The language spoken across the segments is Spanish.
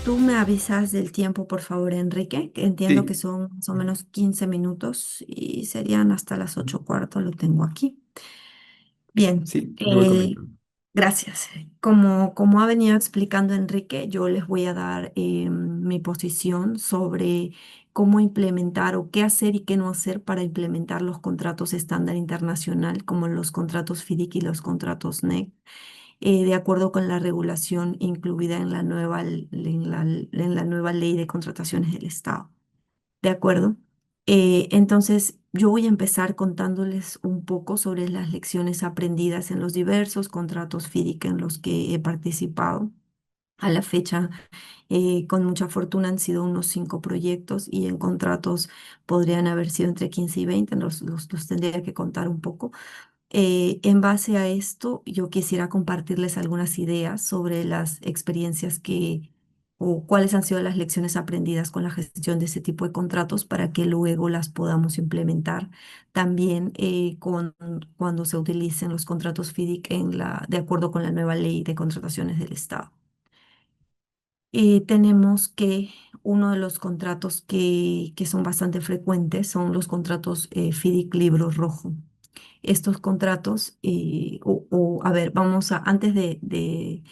Tú me avisas del tiempo, por favor, Enrique, que entiendo que Sí, son más o menos 15 minutos y serían hasta las 8:15, lo tengo aquí. Bien, sí, yo voy con ello. gracias. Como ha venido explicando Enrique, yo les voy a dar mi posición sobre cómo implementar o qué hacer y qué no hacer para implementar los contratos estándar internacional, como los contratos FIDIC y los contratos NEC, de acuerdo con la regulación incluida en la nueva ley de contrataciones del Estado. ¿De acuerdo? Entonces, yo voy a empezar contándoles un poco sobre las lecciones aprendidas en los diversos contratos FIDIC en los que he participado. A la fecha, con mucha fortuna han sido unos 5 proyectos y en contratos podrían haber sido entre 15 y 20, los tendría que contar un poco. En base a esto, yo quisiera compartirles algunas ideas sobre las experiencias o cuáles han sido las lecciones aprendidas con la gestión de ese tipo de contratos para que luego las podamos implementar también cuando se utilicen los contratos FIDIC de acuerdo con la nueva ley de contrataciones del Estado. Tenemos que uno de los contratos que son bastante frecuentes son los contratos FIDIC Libro Rojo. Estos contratos, a ver, antes de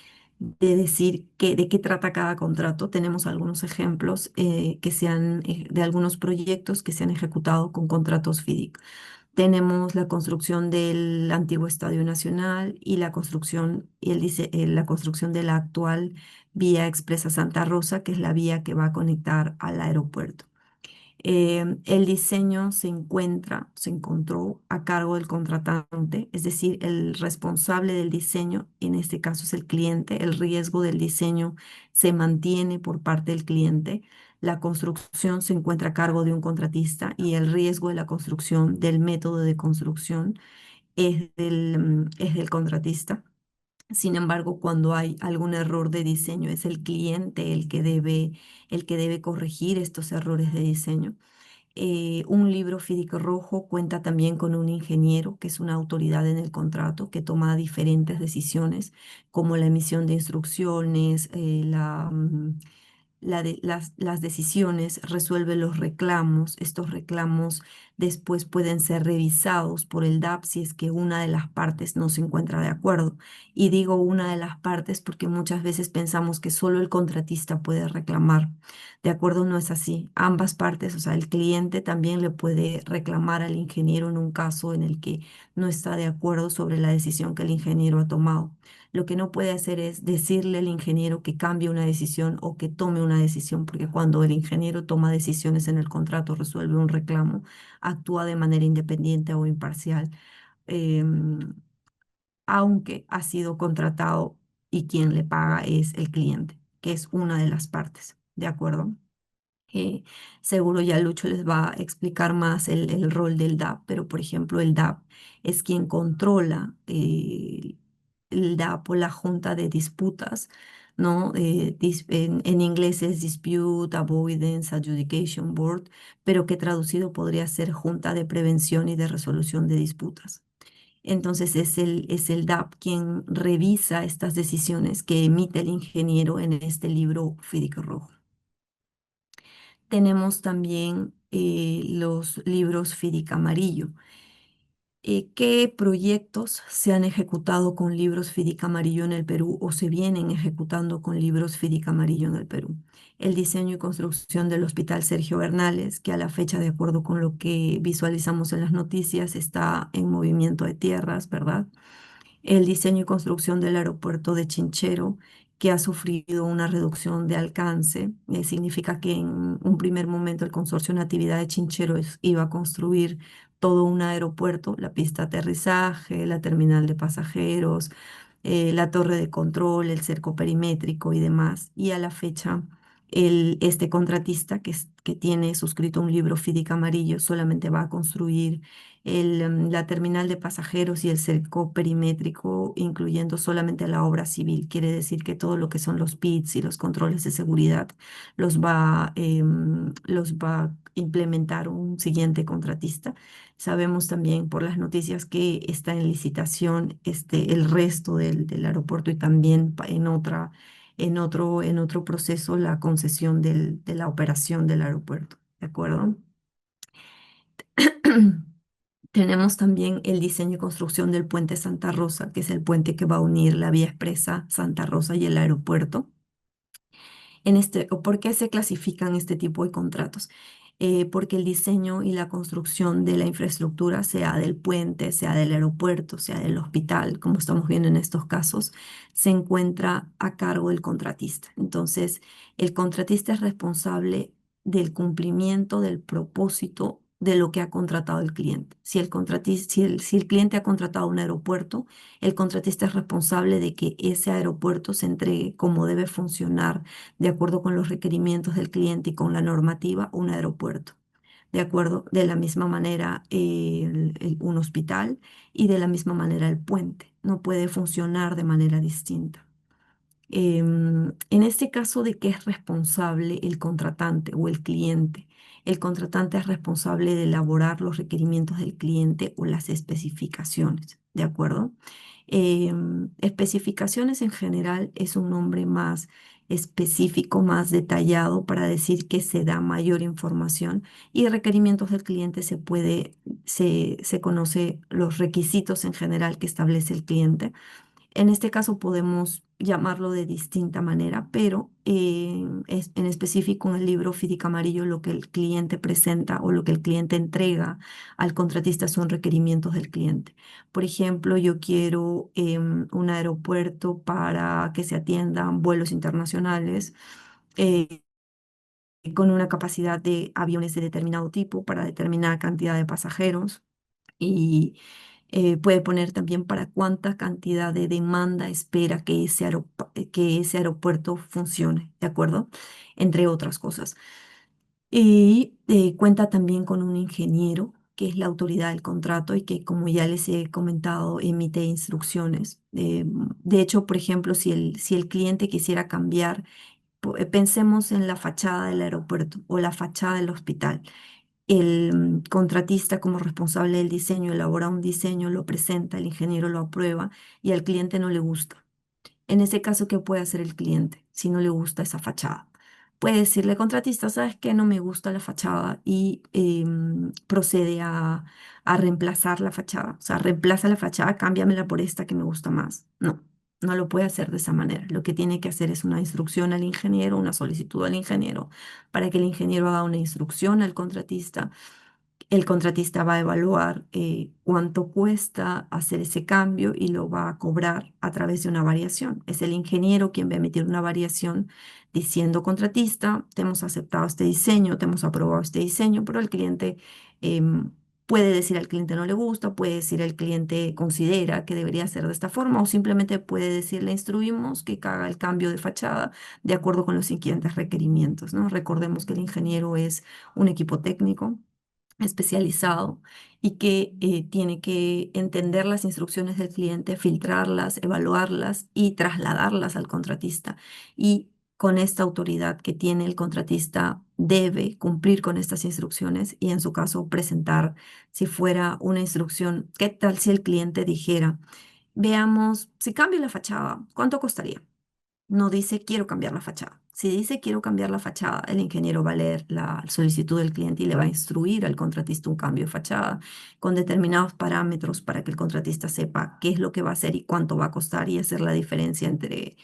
decir de qué trata cada contrato, tenemos algunos ejemplos de algunos proyectos que se han ejecutado con contratos FIDIC. Tenemos la construcción del antiguo Estadio Nacional y la construcción de la actual vía expresa Santa Rosa, que es la vía que va a conectar al aeropuerto. El diseño se encontró a cargo del contratante, es decir, el responsable del diseño, en este caso es el cliente. El riesgo del diseño se mantiene por parte del cliente. La construcción se encuentra a cargo de un contratista y el riesgo de la construcción, del método de construcción, es del contratista. Sin embargo, cuando hay algún error de diseño, es el cliente el que debe corregir estos errores de diseño. Un libro FIDIC rojo cuenta también con un ingeniero, que es una autoridad en el contrato, que toma diferentes decisiones, como la emisión de instrucciones, las decisiones, resuelve los reclamos. Estos reclamos después pueden ser revisados por el DAP si es que una de las partes no se encuentra de acuerdo. Y digo una de las partes porque muchas veces pensamos que solo el contratista puede reclamar. De acuerdo, no es así. Ambas partes, o sea, el cliente también le puede reclamar al ingeniero en un caso en el que no está de acuerdo sobre la decisión que el ingeniero ha tomado. Lo que no puede hacer es decirle al ingeniero que cambie una decisión o que tome una decisión, porque cuando el ingeniero toma decisiones en el contrato, resuelve un reclamo, actúa de manera independiente o imparcial, em, aunque ha sido contratado y quien le paga es el cliente, que es una de las partes. ¿De acuerdo? Eh, Seguro ya Lucho les va a explicar más el rol del DAP, pero por ejemplo el DAP es quien controla el DAP o la Junta de Disputas, ¿no? En inglés es Dispute Avoidance Adjudication Board, pero que traducido podría ser Junta de Prevención y de Resolución de Disputas. Entonces es el DAP quien revisa estas decisiones que emite el ingeniero en este libro Fídico Rojo. Tenemos también los libros FIDIC Amarillo. ¿Qué proyectos se han ejecutado con libros FIDIC Amarillo en el Perú o se vienen ejecutando con libros FIDIC Amarillo en el Perú? El diseño y construcción del Hospital Sergio Bernales, que a la fecha, de acuerdo con lo que visualizamos en las noticias, está en movimiento de tierras, ¿verdad? El diseño y construcción del aeropuerto de Chinchero, que ha sufrido una reducción de alcance. Significa que en un primer momento el consorcio Natividad de Chinchero iba a construir todo un aeropuerto, la pista de aterrizaje, la terminal de pasajeros, la torre de control, el cerco perimétrico y demás. Y a la fecha, este contratista que tiene suscrito un libro FIDIC amarillo solamente va a construir la terminal de pasajeros y el cerco perimétrico, incluyendo solamente la obra civil. Quiere decir que todo lo que son los pits y los controles de seguridad los va a implementar un siguiente contratista. Sabemos también por las noticias que está en licitación el resto del aeropuerto y también en otro proceso la concesión de la operación del aeropuerto, ¿de acuerdo? Tenemos también el diseño y construcción del puente Santa Rosa, que es el puente que va a unir la vía expresa Santa Rosa y el aeropuerto. O ¿por qué se clasifican este tipo de contratos? Porque el diseño y la construcción de la infraestructura, sea del puente, sea del aeropuerto, sea del hospital, como estamos viendo en estos casos, se encuentra a cargo del contratista. Entonces, el contratista es responsable del cumplimiento del propósito de lo que ha contratado el cliente. Si el cliente ha contratado un aeropuerto, el contratista es responsable de que ese aeropuerto se entregue como debe funcionar de acuerdo con los requerimientos del cliente y con la normativa, un aeropuerto. De acuerdo, de la misma manera un hospital y de la misma manera el puente. No puede funcionar de manera distinta. En este caso, ¿de qué es responsable el contratante o el cliente? El contratante es responsable de elaborar los requerimientos del cliente o las especificaciones, ¿de acuerdo? Especificaciones en general es un nombre más específico, más detallado para decir que se da mayor información, y requerimientos del cliente se conoce los requisitos en general que establece el cliente. En este caso podemos llamarlo de distinta manera, pero en específico en el libro Física Amarillo lo que el cliente presenta o lo que el cliente entrega al contratista son requerimientos del cliente. Por ejemplo, yo quiero un aeropuerto para que se atiendan vuelos internacionales, eh, con una capacidad de aviones de determinado tipo para determinada cantidad de pasajeros, y puede poner también para cuánta cantidad de demanda espera que ese aeropuerto funcione, ¿de acuerdo? Entre otras cosas. Y cuenta también con un ingeniero, que es la autoridad del contrato y que, como ya les he comentado, emite instrucciones. De hecho, por ejemplo, si el cliente quisiera cambiar, pensemos en la fachada del aeropuerto o la fachada del hospital. El contratista, como responsable del diseño, elabora un diseño, lo presenta, el ingeniero lo aprueba y al cliente no le gusta. En ese caso, ¿qué puede hacer el cliente si no le gusta esa fachada? Puede decirle, contratista, ¿sabes qué? No me gusta la fachada, y procede a reemplazar la fachada. O sea, reemplaza la fachada, cámbiamela por esta que me gusta más. No, no lo puede hacer de esa manera. Lo que tiene que hacer es una instrucción al ingeniero, una solicitud al ingeniero, para que el ingeniero haga una instrucción al contratista. El contratista va a evaluar cuánto cuesta hacer ese cambio y lo va a cobrar a través de una variación. Es el ingeniero quien va a emitir una variación diciendo: contratista, te hemos aceptado este diseño, te hemos aprobado este diseño, pero el cliente puede decir, al cliente no le gusta, puede decir, el cliente considera que debería ser de esta forma, o simplemente puede decir, le instruimos que haga el cambio de fachada de acuerdo con los siguientes requerimientos, ¿no? Recordemos que el ingeniero es un equipo técnico especializado y que tiene que entender las instrucciones del cliente, filtrarlas, evaluarlas y trasladarlas al contratista. Y con esta autoridad que tiene el contratista, debe cumplir con estas instrucciones y, en su caso, presentar. Si fuera una instrucción, ¿qué tal si el cliente dijera: veamos, si cambio la fachada, ¿cuánto costaría? No dice quiero cambiar la fachada. Si dice quiero cambiar la fachada, el ingeniero va a leer la solicitud del cliente y le va a instruir al contratista un cambio de fachada con determinados parámetros para que el contratista sepa qué es lo que va a hacer y cuánto va a costar, y hacer la diferencia entre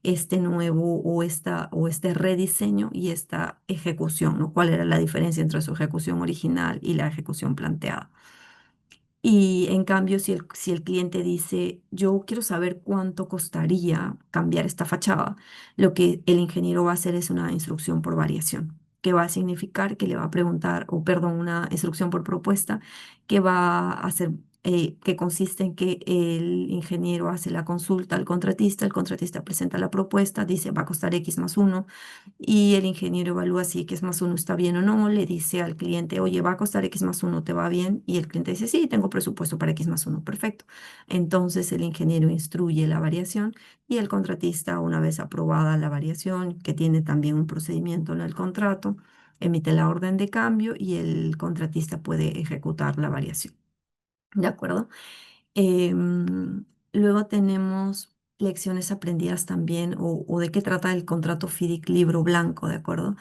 este nuevo o este rediseño y esta ejecución, ¿no? ¿Cuál era la diferencia entre su ejecución original y la ejecución planteada? Y en cambio, si el cliente dice, yo quiero saber cuánto costaría cambiar esta fachada, lo que el ingeniero va a hacer es una instrucción por variación, que va a significar que le va a preguntar, o perdón, una instrucción por propuesta, que va a hacer, que consiste en que el ingeniero hace la consulta al contratista, el contratista presenta la propuesta, dice va a costar X más uno, y el ingeniero evalúa si X más uno está bien o no, le dice al cliente, oye, va a costar X más uno, ¿te va bien? Y el cliente dice, sí, tengo presupuesto para X más uno, perfecto. Entonces el ingeniero instruye la variación, y el contratista, una vez aprobada la variación, que tiene también un procedimiento en el contrato, emite la orden de cambio y el contratista puede ejecutar la variación. ¿De acuerdo? Luego tenemos lecciones aprendidas también o de qué trata el contrato FIDIC libro blanco, ¿de acuerdo?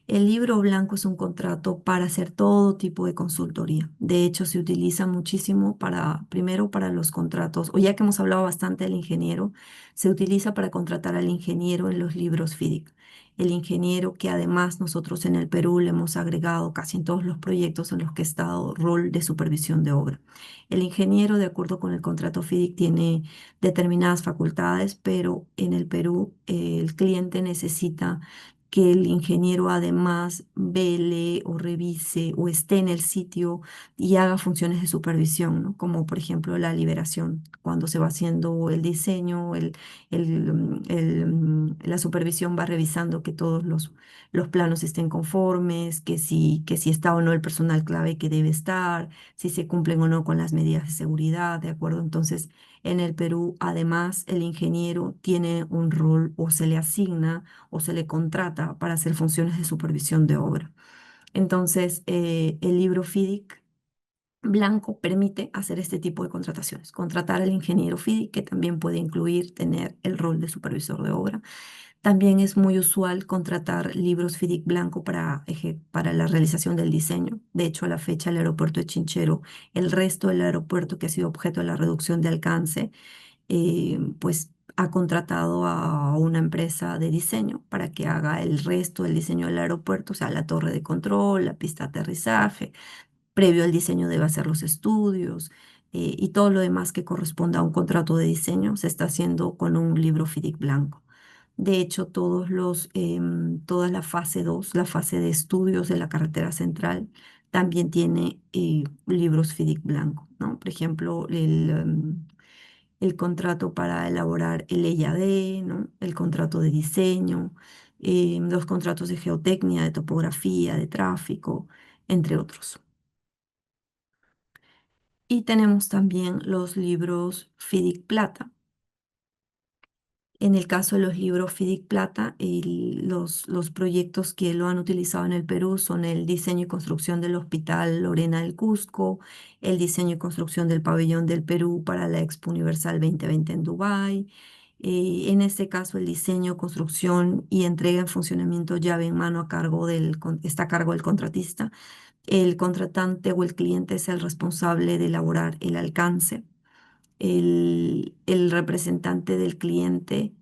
El libro blanco es un contrato para hacer todo tipo de consultoría. De hecho, se utiliza muchísimo para, primero para los contratos, o ya que hemos hablado bastante del ingeniero, se utiliza para contratar al ingeniero en los libros FIDIC. El ingeniero que además nosotros en el Perú le hemos agregado casi en todos los proyectos en los que he estado rol de supervisión de obra. El ingeniero, de acuerdo con el contrato FIDIC, tiene determinadas facultades, pero en el Perú el cliente necesita que el ingeniero además vele o revise o esté en el sitio y haga funciones de supervisión, ¿no? Como por ejemplo la liberación, cuando se va haciendo el diseño, la supervisión va revisando que todos los planos estén conformes, que si está o no el personal clave que debe estar, si se cumplen o no con las medidas de seguridad, ¿de acuerdo? Entonces, en el Perú, además, el ingeniero tiene un rol o se le asigna o se le contrata para hacer funciones de supervisión de obra. Entonces, el libro FIDIC blanco permite hacer este tipo de contrataciones. Contratar al ingeniero FIDIC, que también puede incluir tener el rol de supervisor de obra. También es muy usual contratar libros FIDIC blanco para la realización del diseño. De hecho, a la fecha, el aeropuerto de Chinchero, el resto del aeropuerto que ha sido objeto de la reducción de alcance, pues ha contratado a una empresa de diseño para que haga el resto del diseño del aeropuerto, o sea, la torre de control, la pista de aterrizaje. Previo al diseño debe hacer los estudios y todo lo demás que corresponda a un contrato de diseño se está haciendo con un libro FIDIC blanco. De hecho, toda la fase 2, la fase de estudios de la carretera central, también tiene libros FIDIC blanco, ¿no? Por ejemplo, el contrato para elaborar el EIAD, ¿no? El contrato de diseño, los contratos de geotecnia, de topografía, de tráfico, entre otros. Y tenemos también los libros FIDIC Plata. En el caso de los libros FIDIC Plata, los proyectos que lo han utilizado en el Perú son el diseño y construcción del Hospital Lorena del Cusco, el diseño y construcción del Pabellón del Perú para la Expo Universal 2020 en Dubái. En este caso, el diseño, construcción y entrega en funcionamiento llave en mano está a cargo del contratista. El contratante o el cliente es el responsable de elaborar el alcance. El representante del cliente,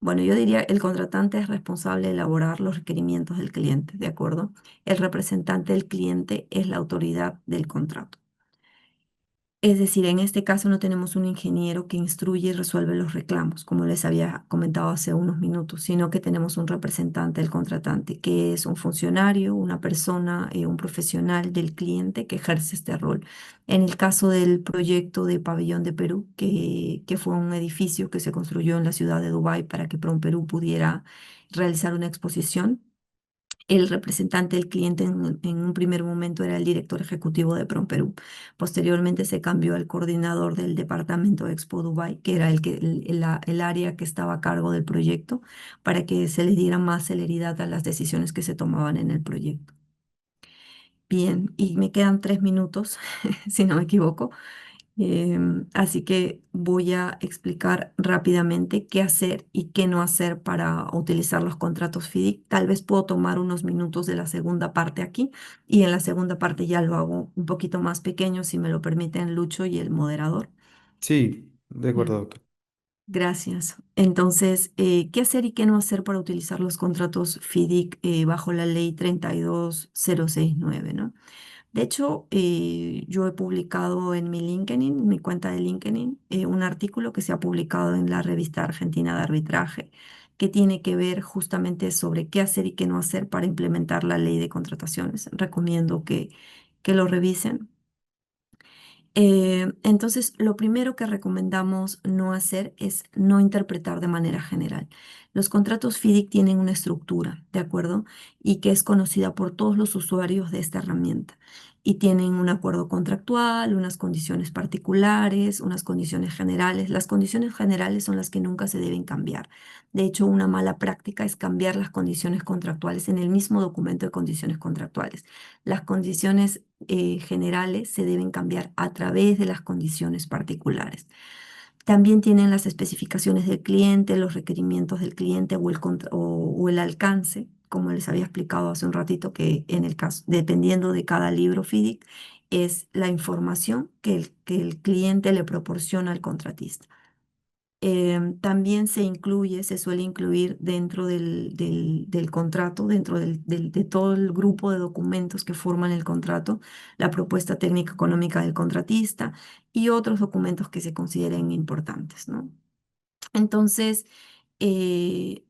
bueno, yo diría el contratante es responsable de elaborar los requerimientos del cliente, ¿de acuerdo? El representante del cliente es la autoridad del contrato. Es decir, en este caso no tenemos un ingeniero que instruye y resuelve los reclamos, como les había comentado hace unos minutos, sino que tenemos un representante del contratante, que es un funcionario, una persona, un profesional del cliente que ejerce este rol. En el caso del proyecto de Pabellón de Perú, que fue un edificio que se construyó en la ciudad de Dubái para que PROMPerú pudiera realizar una exposición. El representante del cliente en un primer momento era el director ejecutivo de PROMPerú. Posteriormente se cambió al coordinador del departamento de Expo Dubai, que era el área que estaba a cargo del proyecto, para que se le diera más celeridad a las decisiones que se tomaban en el proyecto. Bien, y me quedan 3 minutos, si no me equivoco. Así que voy a explicar rápidamente qué hacer y qué no hacer para utilizar los contratos FIDIC. Tal vez puedo tomar unos minutos de la segunda parte aquí y en la segunda parte ya lo hago un poquito más pequeño, si me lo permiten Lucho y el moderador. Sí, de Ya. acuerdo, doctor. Gracias. Entonces, ¿qué hacer y qué no hacer para utilizar los contratos FIDIC bajo la ley 32069, ¿no? De hecho, yo he publicado en mi LinkedIn, mi cuenta de LinkedIn, un artículo que se ha publicado en la revista Argentina de Arbitraje, que tiene que ver justamente sobre qué hacer y qué no hacer para implementar la ley de contrataciones. Recomiendo que lo revisen. Entonces, lo primero que recomendamos no hacer es no interpretar de manera general. Los contratos FIDIC tienen una estructura, ¿de acuerdo? Y que es conocida por todos los usuarios de esta herramienta. Y tienen un acuerdo contractual, unas condiciones particulares, unas condiciones generales. Las condiciones generales son las que nunca se deben cambiar. De hecho, una mala práctica es cambiar las condiciones contractuales en el mismo documento de condiciones contractuales. Las condiciones generales se deben cambiar a través de las condiciones particulares. También tienen las especificaciones del cliente, los requerimientos del cliente o el alcance, como les había explicado hace un ratito, que en el caso, dependiendo de cada libro FIDIC, es la información que el cliente le proporciona al contratista. También se suele incluir dentro del contrato, dentro de todo el grupo de documentos que forman el contrato, la propuesta técnica económica del contratista y otros documentos que se consideren importantes, ¿no? Entonces, eh,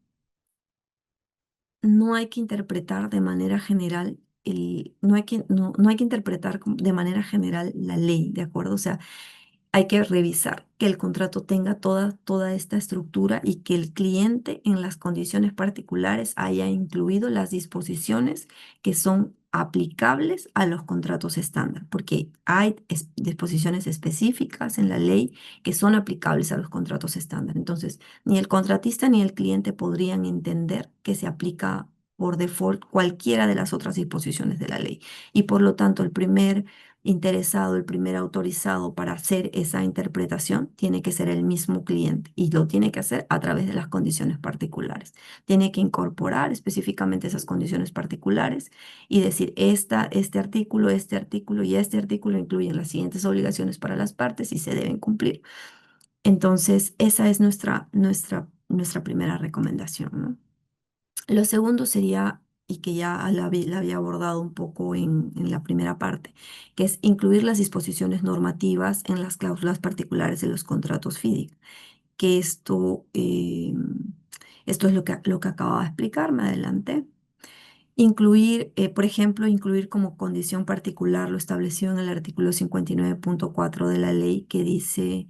no hay que interpretar de manera general. No hay que interpretar de manera general la ley, ¿de acuerdo? O sea, hay que revisar que el contrato tenga toda esta estructura y que el cliente en las condiciones particulares haya incluido las disposiciones que son aplicables a los contratos estándar, porque hay disposiciones específicas en la ley que son aplicables a los contratos estándar. Entonces, ni el contratista ni el cliente podrían entender que se aplica por default cualquiera de las otras disposiciones de la ley. Y por lo tanto, el primer interesado, el primer autorizado para hacer esa interpretación tiene que ser el mismo cliente y lo tiene que hacer a través de las condiciones particulares. Tiene que incorporar específicamente esas condiciones particulares y decir, este artículo y este artículo incluyen las siguientes obligaciones para las partes y se deben cumplir. Entonces, esa es nuestra primera recomendación, ¿no? Lo segundo sería, y que ya la había abordado un poco en la primera parte, que es incluir las disposiciones normativas en las cláusulas particulares de los contratos FIDIC, que esto es lo que acababa de explicar, me adelanté. Incluir, por ejemplo, incluir como condición particular lo establecido en el artículo 59.4 de la ley que dice,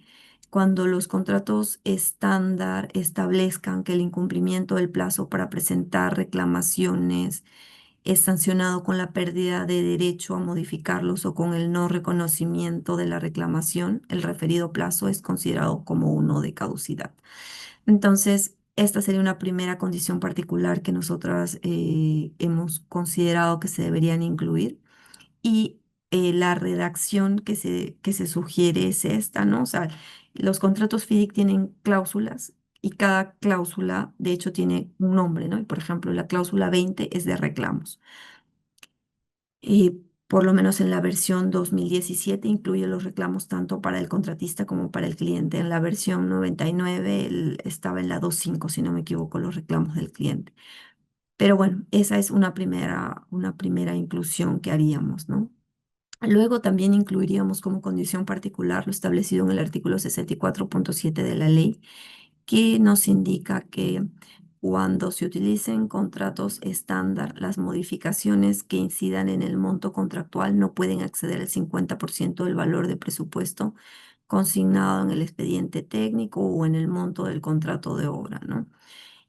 cuando los contratos estándar establezcan que el incumplimiento del plazo para presentar reclamaciones es sancionado con la pérdida de derecho a modificarlos o con el no reconocimiento de la reclamación, el referido plazo es considerado como uno de caducidad. Entonces, esta sería una primera condición particular que nosotras hemos considerado que se deberían incluir. Y la redacción que se sugiere es esta, ¿no? O sea, los contratos FIDIC tienen cláusulas y cada cláusula, de hecho, tiene un nombre, ¿no? Y, por ejemplo, la cláusula 20 es de reclamos. Por lo menos en la versión 2017 incluye los reclamos tanto para el contratista como para el cliente. En la versión 99 estaba en la 2.5, si no me equivoco, los reclamos del cliente. Pero bueno, esa es una primera inclusión que haríamos, ¿no? Luego también incluiríamos como condición particular lo establecido en el artículo 64.7 de la ley, que nos indica que cuando se utilicen contratos estándar, las modificaciones que incidan en el monto contractual no pueden exceder el 50% del valor de presupuesto consignado en el expediente técnico o en el monto del contrato de obra, ¿no?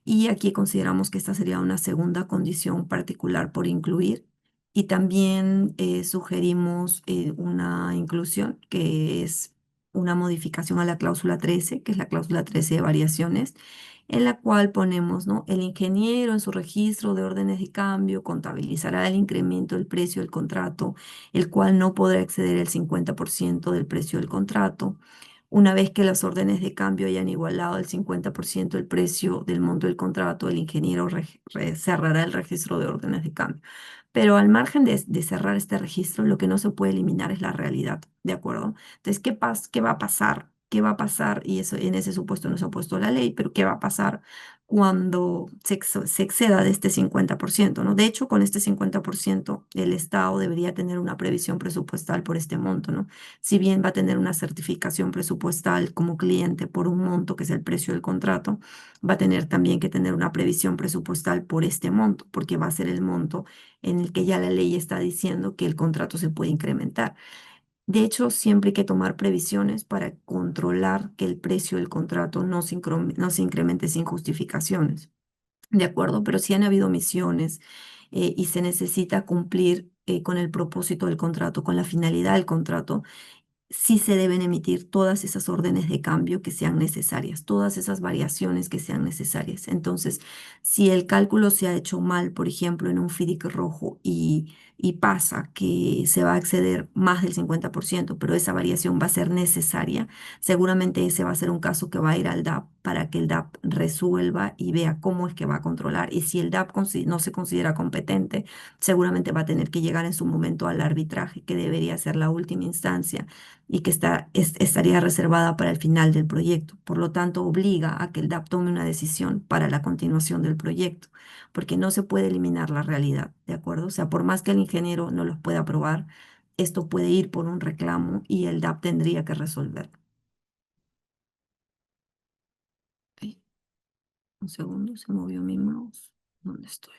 Y aquí consideramos que esta sería una segunda condición particular por incluir. Y también sugerimos una inclusión que es una modificación a la cláusula 13, que es la cláusula 13 de variaciones, en la cual ponemos, ¿no? El ingeniero en su registro de órdenes de cambio contabilizará el incremento del precio del contrato, el cual no podrá exceder el 50% del precio del contrato. Una vez que las órdenes de cambio hayan igualado el 50% del precio del monto del contrato, el ingeniero cerrará el registro de órdenes de cambio. Pero al margen de cerrar este registro, lo que no se puede eliminar es la realidad, ¿de acuerdo? Entonces, ¿qué va a pasar? ¿Qué va a pasar? Y eso en ese supuesto no se ha puesto la ley, pero ¿qué va a pasar cuando se exceda de este 50%, ¿no? De hecho, con este 50%, el Estado debería tener una previsión presupuestal por este monto, ¿no? Si bien va a tener una certificación presupuestal como cliente por un monto que es el precio del contrato, va a tener también que tener una previsión presupuestal por este monto, porque va a ser el monto en el que ya la ley está diciendo que el contrato se puede incrementar. De hecho, siempre hay que tomar previsiones para controlar que el precio del contrato no se incremente sin justificaciones. ¿De acuerdo? Pero sí han habido omisiones y se necesita cumplir con el propósito del contrato, con la finalidad del contrato, sí se deben emitir todas esas órdenes de cambio que sean necesarias, todas esas variaciones que sean necesarias. Entonces, si el cálculo se ha hecho mal, por ejemplo, en un FIDIC rojo y y pasa que se va a exceder más del 50%, pero esa variación va a ser necesaria, seguramente ese va a ser un caso que va a ir al DAP para que el DAP resuelva y vea cómo es que va a controlar. Y si el DAP no se considera competente, seguramente va a tener que llegar en su momento al arbitraje, que debería ser la última instancia y que estaría reservada para el final del proyecto. Por lo tanto, obliga a que el DAP tome una decisión para la continuación del proyecto, porque no se puede eliminar la realidad, ¿de acuerdo? O sea, por más que el ingeniero no los pueda aprobar, esto puede ir por un reclamo y el DAP tendría que resolver. Ay, un segundo, se movió mi mouse. ¿Dónde estoy?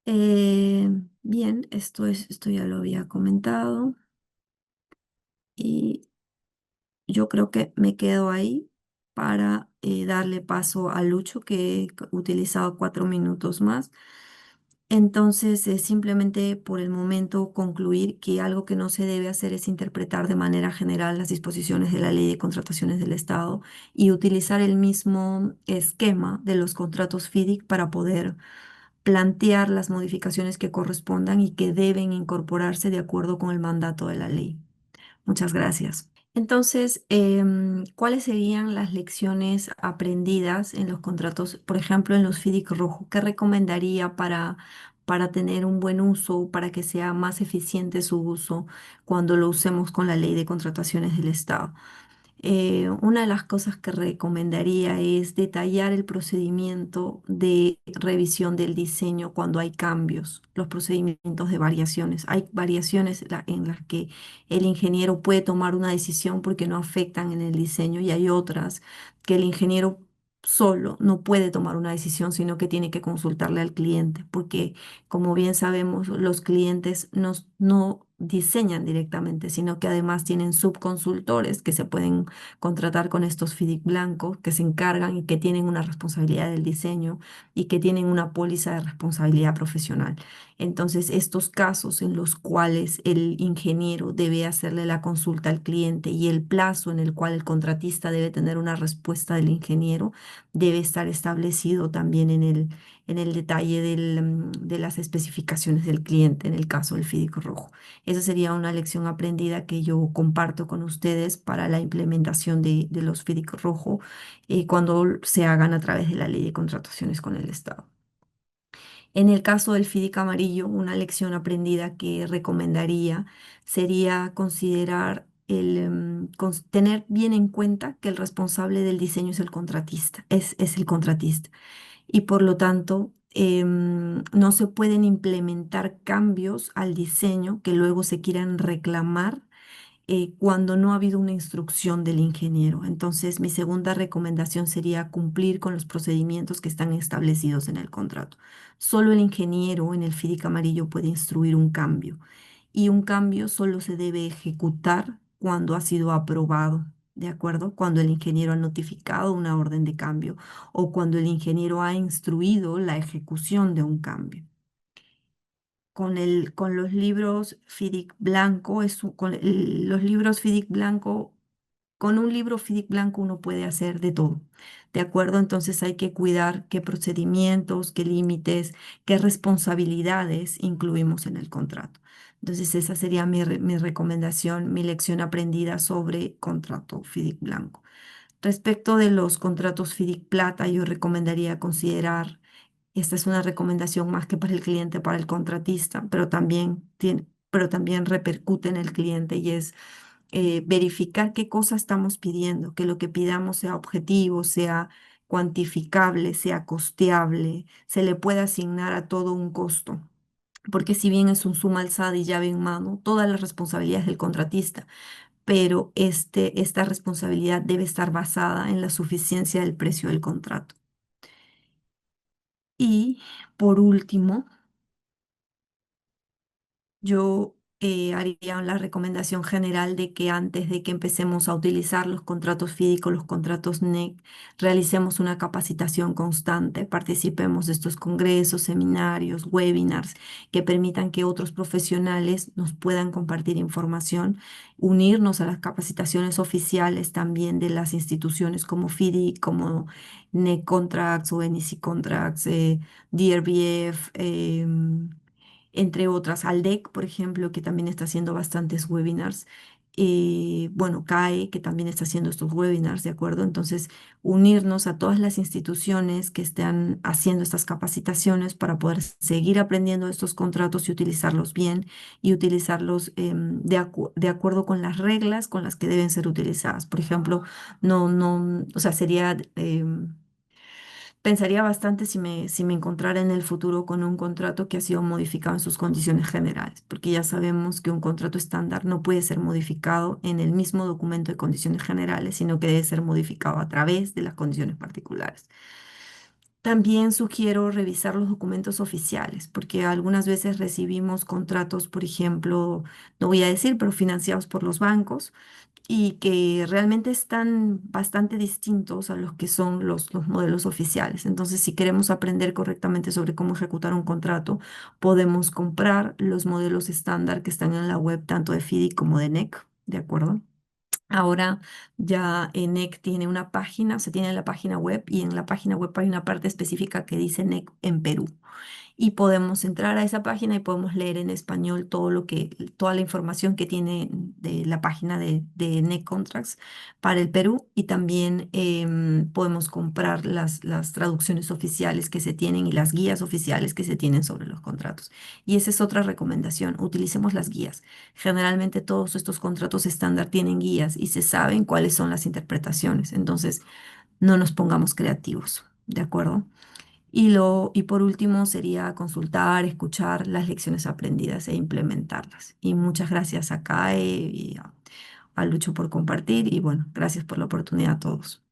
Eh, bien, esto ya lo había comentado y yo creo que me quedo ahí para darle paso a Lucho, que he utilizado 4 minutos más. Entonces, simplemente por el momento concluir que algo que no se debe hacer es interpretar de manera general las disposiciones de la Ley de Contrataciones del Estado y utilizar el mismo esquema de los contratos FIDIC para poder plantear las modificaciones que correspondan y que deben incorporarse de acuerdo con el mandato de la ley. Muchas gracias. Entonces, ¿cuáles serían las lecciones aprendidas en los contratos, por ejemplo, en los FIDIC rojo? ¿Qué recomendaría para tener un buen uso, para que sea más eficiente su uso cuando lo usemos con la ley de contrataciones del Estado? Una de las cosas que recomendaría es detallar el procedimiento de revisión del diseño cuando hay cambios, los procedimientos de variaciones. Hay variaciones en las que el ingeniero puede tomar una decisión porque no afectan en el diseño y hay otras que el ingeniero solo no puede tomar una decisión, sino que tiene que consultarle al cliente, porque como bien sabemos, los clientes no diseñan directamente, sino que además tienen subconsultores que se pueden contratar con estos FIDIC blancos que se encargan y que tienen una responsabilidad del diseño y que tienen una póliza de responsabilidad profesional. Entonces, estos casos en los cuales el ingeniero debe hacerle la consulta al cliente y el plazo en el cual el contratista debe tener una respuesta del ingeniero debe estar establecido también en el detalle de las especificaciones del cliente, en el caso del FIDIC rojo. Esa sería una lección aprendida que yo comparto con ustedes para la implementación de los FIDIC rojo cuando se hagan a través de la ley de contrataciones con el Estado. En el caso del FIDIC amarillo, una lección aprendida que recomendaría sería considerar tener bien en cuenta que el responsable del diseño es el contratista, es el contratista y por lo tanto no se pueden implementar cambios al diseño que luego se quieran reclamar cuando no ha habido una instrucción del ingeniero. Entonces, mi segunda recomendación sería cumplir con los procedimientos que están establecidos en el contrato. Solo el ingeniero en el FIDIC amarillo puede instruir un cambio y un cambio solo se debe ejecutar cuando ha sido aprobado. ¿De acuerdo? Cuando el ingeniero ha notificado una orden de cambio o cuando el ingeniero ha instruido la ejecución de un cambio. Con los libros FIDIC blanco, los libros FIDIC blanco, con un libro FIDIC blanco uno puede hacer de todo, ¿de acuerdo? Entonces hay que cuidar qué procedimientos, qué límites, qué responsabilidades incluimos en el contrato. Entonces esa sería mi recomendación, mi lección aprendida sobre contrato FIDIC blanco. Respecto de los contratos FIDIC plata, yo recomendaría considerar esta es una recomendación más que para el cliente, para el contratista, pero también repercute en el cliente y es verificar qué cosa estamos pidiendo, que lo que pidamos sea objetivo, sea cuantificable, sea costeable, se le pueda asignar a todo un costo. Porque si bien es un suma alzada y llave en mano, toda la responsabilidad es del contratista, pero esta responsabilidad debe estar basada en la suficiencia del precio del contrato. Y por último, yo haría la recomendación general de que antes de que empecemos a utilizar los contratos FIDIC o los contratos NEC, realicemos una capacitación constante, participemos de estos congresos, seminarios, webinars que permitan que otros profesionales nos puedan compartir información, unirnos a las capacitaciones oficiales también de las instituciones como FIDIC, como NEC Contracts o NEC Contracts, DRBF, entre otras, Aldec, por ejemplo, que también está haciendo bastantes webinars. Bueno, CAE, que también está haciendo estos webinars, ¿de acuerdo? Entonces, unirnos a todas las instituciones que están haciendo estas capacitaciones para poder seguir aprendiendo estos contratos y utilizarlos bien y utilizarlos de acuerdo con las reglas con las que deben ser utilizadas. Por ejemplo, o sea, sería... pensaría bastante si me encontrara en el futuro con un contrato que ha sido modificado en sus condiciones generales, porque ya sabemos que un contrato estándar no puede ser modificado en el mismo documento de condiciones generales, sino que debe ser modificado a través de las condiciones particulares. También sugiero revisar los documentos oficiales, porque algunas veces recibimos contratos, por ejemplo, no voy a decir, pero financiados por los bancos y que realmente están bastante distintos a los que son los modelos oficiales. Entonces, si queremos aprender correctamente sobre cómo ejecutar un contrato, podemos comprar los modelos estándar que están en la web, tanto de FIDI como de NEC, ¿de acuerdo? Ahora ya NEC tiene una página, se tiene la página web y en la página web hay una parte específica que dice NEC en Perú y podemos entrar a esa página y podemos leer en español toda la información que tiene de la página de NEC Contracts para el Perú y también podemos comprar las traducciones oficiales que se tienen y las guías oficiales que se tienen sobre los contratos. Y esa es otra recomendación, utilicemos las guías. Generalmente todos estos contratos estándar tienen guías y se saben cuáles son las interpretaciones, entonces no nos pongamos creativos, ¿de acuerdo? Y por último sería consultar, escuchar las lecciones aprendidas e implementarlas. Y muchas gracias a CAE y a Lucho por compartir y bueno, gracias por la oportunidad a todos.